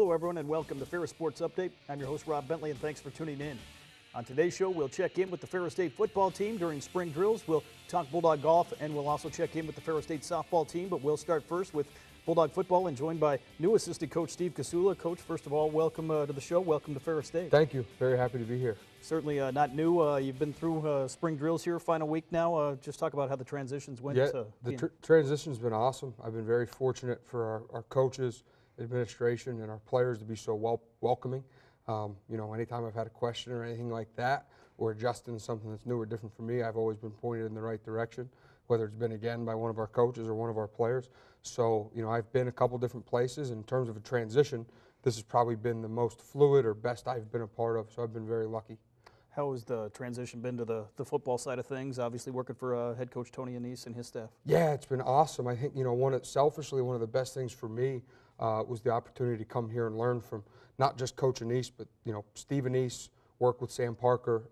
Hello, everyone, and welcome to Ferris Sports Update. I'm your host, Rob Bentley, and thanks for tuning in. On today's show, we'll check in with the Ferris State football team during spring drills. We'll talk Bulldog golf, and we'll also check in with the Ferris State softball team. But we'll start first with Bulldog football and joined by new assistant coach Steve Casula. Coach, first of all, welcome to the show. Welcome to Ferris State. Thank you. Very happy to be here. Certainly not new. You've been through spring drills here, final week now. Just talk about how the transitions went. Yeah, the transition's been awesome. I've been very fortunate for our coaches, administration, and our players to be so welcoming. You know, anytime I've had a question or anything like that, or adjusting to something that's new or different for me, I've always been pointed in the right direction, whether it's been, again, by one of our coaches or one of our players. So, you know, I've been a couple different places. In terms of a transition, this has probably been the most fluid or best I've been a part of, so I've been very lucky. How has the transition been to the football side of things, obviously working for head coach Tony Anise and his staff? Yeah, it's been awesome. I think, you know, selfishly, one of the best things for me was the opportunity to come here and learn from not just Coach Anise, but, you know, Steve Anise, work with Sam Parker,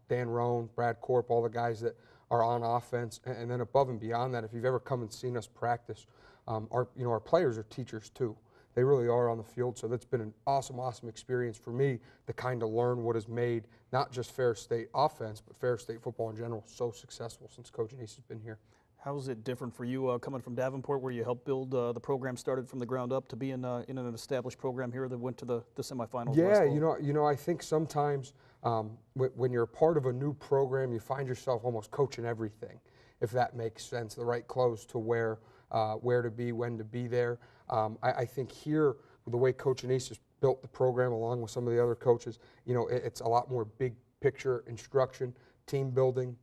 Dan Roan, Brad Corp, all the guys that are on offense, and then above and beyond that, if you've ever come and seen us practice, our players are teachers too. They really are on the field, so that's been an awesome experience for me to kind of learn what has made not just Ferris State offense, but Ferris State football in general so successful since Coach Anise has been here. How is it different for you coming from Davenport, where you helped build the program, started from the ground up, to be in an established program here that went to the semifinals? Yeah, you know, I think sometimes when you're a part of a new program, you find yourself almost coaching everything, if that makes sense. The right clothes to wear, where to be, when to be there. I think here, the way Coach Anise has built the program, along with some of the other coaches, you know, it's a lot more big picture instruction, team building.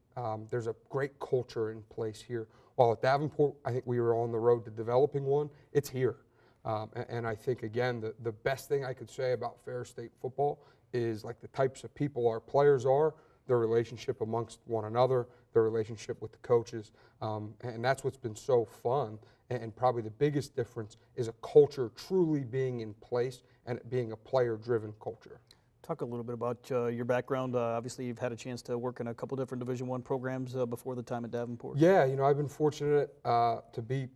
There's a great culture in place here. While at Davenport, I think we were on the road to developing one. It's here. And I think, again, the best thing I could say about Ferris State football is like the types of people our players are, their relationship amongst one another, their relationship with the coaches. And that's what's been so fun. And probably the biggest difference is a culture truly being in place and it being a player-driven culture. Talk a little bit about your background. Obviously, you've had a chance to work in a couple different Division I programs before the time at Davenport. Yeah, you know, I've been fortunate to be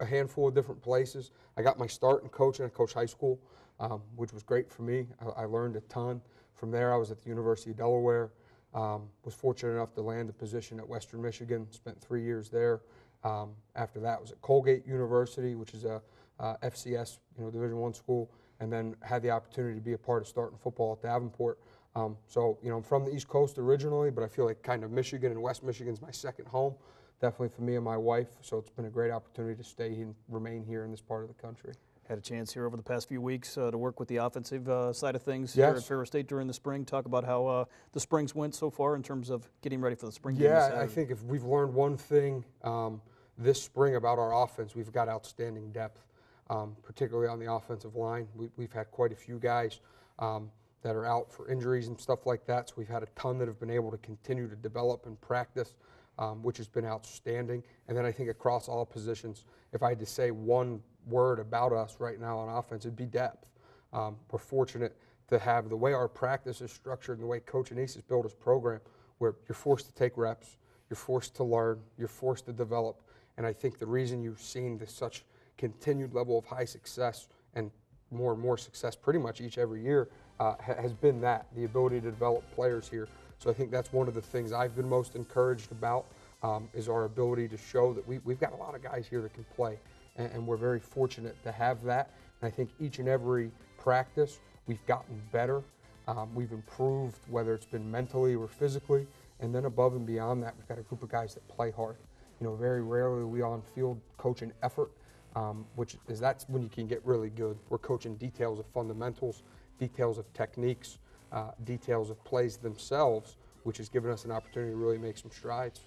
a handful of different places. I got my start in coaching. I coached high school, which was great for me. I learned a ton. From there, I was at the University of Delaware. Was fortunate enough to land a position at Western Michigan. Spent 3 years there. After that, I was at Colgate University, which is a FCS, you know, Division I school. And then had the opportunity to be a part of starting football at Davenport. So, you know, I'm from the East Coast originally, but I feel like kind of Michigan and West Michigan's my second home, definitely for me and my wife. So it's been a great opportunity to stay and remain here in this part of the country. Had a chance here over the past few weeks to work with the offensive side of things yes. here at Ferris State during the spring. Talk about how the springs went so far in terms of getting ready for the spring game. Yeah, I think if we've learned one thing this spring about our offense, we've got outstanding depth. Particularly on the offensive line. We've had quite a few guys that are out for injuries and stuff like that, so we've had a ton that have been able to continue to develop and practice, which has been outstanding. And then I think across all positions, if I had to say one word about us right now on offense, it'd be depth. We're fortunate to have the way our practice is structured and the way Coach Anise has built his program, where you're forced to take reps, you're forced to learn, you're forced to develop. And I think the reason you've seen such continued level of high success and more success pretty much every year has been the ability to develop players here. So I think that's one of the things I've been most encouraged about is our ability to show that we've got a lot of guys here that can play, and we're very fortunate to have that. And I think each and every practice we've gotten better. We've improved, whether it's been mentally or physically, and then above and beyond that, we've got a group of guys that play hard. You know, very rarely are we on field coaching effort. That's when you can get really good. We're coaching details of fundamentals, details of techniques, details of plays themselves, which has given us an opportunity to really make some strides.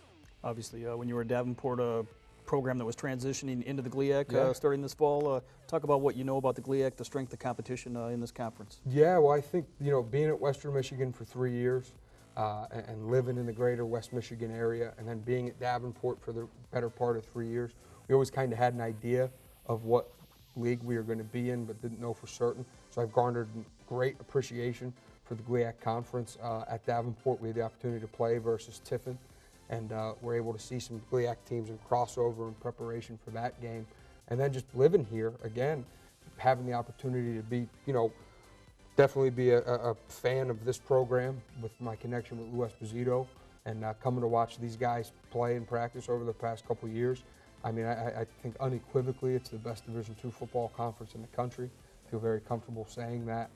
Obviously, when you were at Davenport, a program that was transitioning into the GLIAC starting this fall, talk about what you know about the GLIAC, the strength of competition in this conference. Yeah, well, I think, you know, being at Western Michigan for 3 years and living in the greater West Michigan area, and then being at Davenport for the better part of 3 years, we always kind of had an idea of what league we were going to be in, but didn't know for certain. So I've garnered great appreciation for the GLIAC conference. At Davenport, we had the opportunity to play versus Tiffin, and we're able to see some GLIAC teams in crossover in preparation for that game. And then just living here, again, having the opportunity to be, definitely be a fan of this program with my connection with Lou Esposito and coming to watch these guys play and practice over the past couple of years. I mean, I think unequivocally it's the best Division II football conference in the country. I feel very comfortable saying that.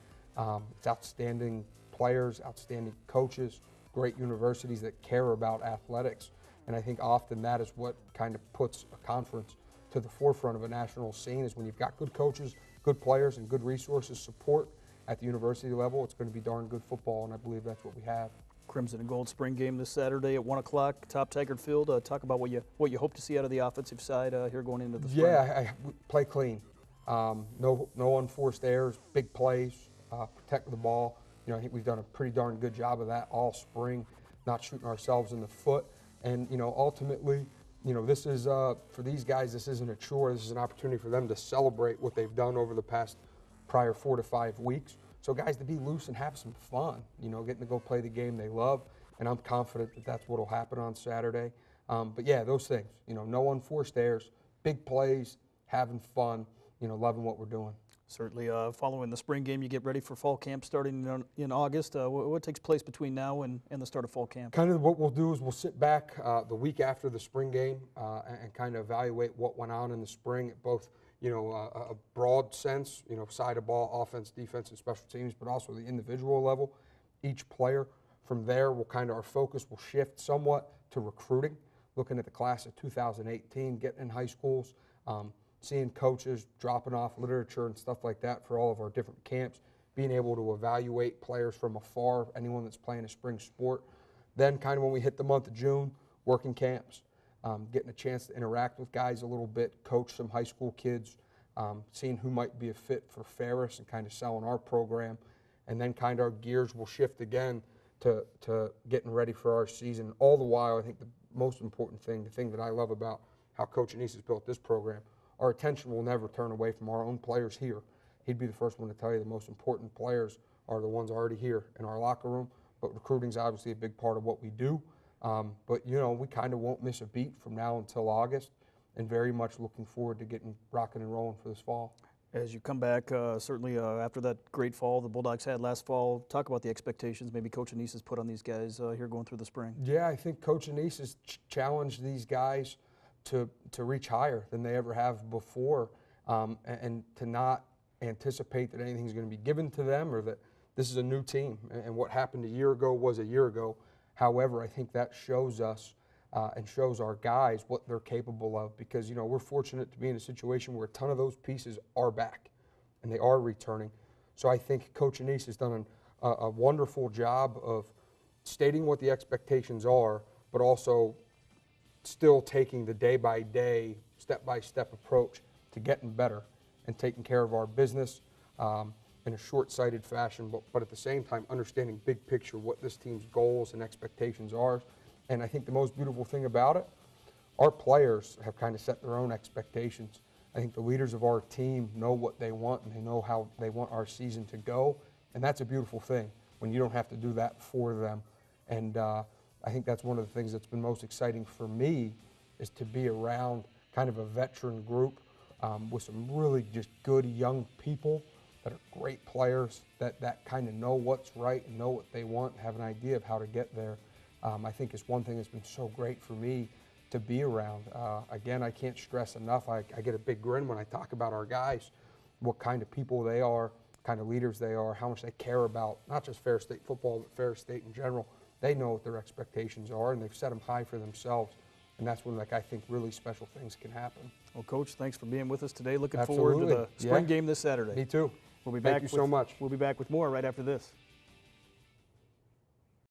It's outstanding players, outstanding coaches, great universities that care about athletics. And I think often that is what kind of puts a conference to the forefront of a national scene, is when you've got good coaches, good players, and good resources, support at the university level, it's going to be darn good football, and I believe that's what we have. Crimson and Gold spring game this Saturday at 1 o'clock, Top Taggart Field. Talk about what you hope to see out of the offensive side here going into the spring. Yeah, we play clean. No unforced errors, big plays, protect the ball. I think we've done a pretty darn good job of that all spring, not shooting ourselves in the foot. And, ultimately, this is, for these guys, this isn't a chore. This is an opportunity for them to celebrate what they've done over the past prior 4 to 5 weeks. So guys, to be loose and have some fun, getting to go play the game they love. And I'm confident that that's what will happen on Saturday. But yeah, those things, no unforced errors, big plays, having fun, loving what we're doing. Certainly, following the spring game, you get ready for fall camp starting in August. What takes place between now and the start of fall camp? Kind of what we'll do is we'll sit back the week after the spring game and kind of evaluate what went on in the spring at both, a broad sense, side of ball, offense, defense, and special teams, but also the individual level, each player. From there, our focus will shift somewhat to recruiting, looking at the class of 2018, getting in high schools, seeing coaches dropping off literature and stuff like that for all of our different camps, being able to evaluate players from afar, anyone that's playing a spring sport. Then kind of when we hit the month of June, working camps, getting a chance to interact with guys a little bit, coach some high school kids, seeing who might be a fit for Ferris and kind of selling our program. And then kind of our gears will shift again to getting ready for our season. All the while, I think the most important thing, the thing that I love about how Coach Anise has built this program, our attention will never turn away from our own players here. He'd be the first one to tell you the most important players are the ones already here in our locker room, but recruiting is obviously a big part of what we do. But, we kind of won't miss a beat from now until August, and very much looking forward to getting rocking and rolling for this fall. As you come back, certainly after that great fall the Bulldogs had last fall, talk about the expectations maybe Coach Anise has put on these guys here going through the spring. Yeah, I think Coach Anise has challenged these guys to reach higher than they ever have before, and to not anticipate that anything's going to be given to them or that this is a new team and what happened a year ago was a year ago. However, I think that shows us and shows our guys what they're capable of, because we're fortunate to be in a situation where a ton of those pieces are back and they are returning. So I think Coach Anise has done a wonderful job of stating what the expectations are, but also still taking the day-by-day, step-by-step approach to getting better and taking care of our business in a short-sighted fashion, but at the same time understanding big picture what this team's goals and expectations are. And I think the most beautiful thing about it, our players have kind of set their own expectations. I think the leaders of our team know what they want and they know how they want our season to go, and that's a beautiful thing when you don't have to do that for them. And I think that's one of the things that's been most exciting for me, is to be around kind of a veteran group with some really just good young people that are great players, that kind of know what's right and know what they want and have an idea of how to get there. I think it's one thing that's been so great for me to be around. Again, I can't stress enough, I get a big grin when I talk about our guys, what kind of people they are, kind of leaders they are, how much they care about, not just Ferris State football, but Ferris State in general. They know what their expectations are, and they've set them high for themselves. And that's when, I think really special things can happen. Well, Coach, thanks for being with us today. Looking Absolutely. forward to the spring game this Saturday. Me too. We'll be back Thank you so much. We'll be back with more right after this.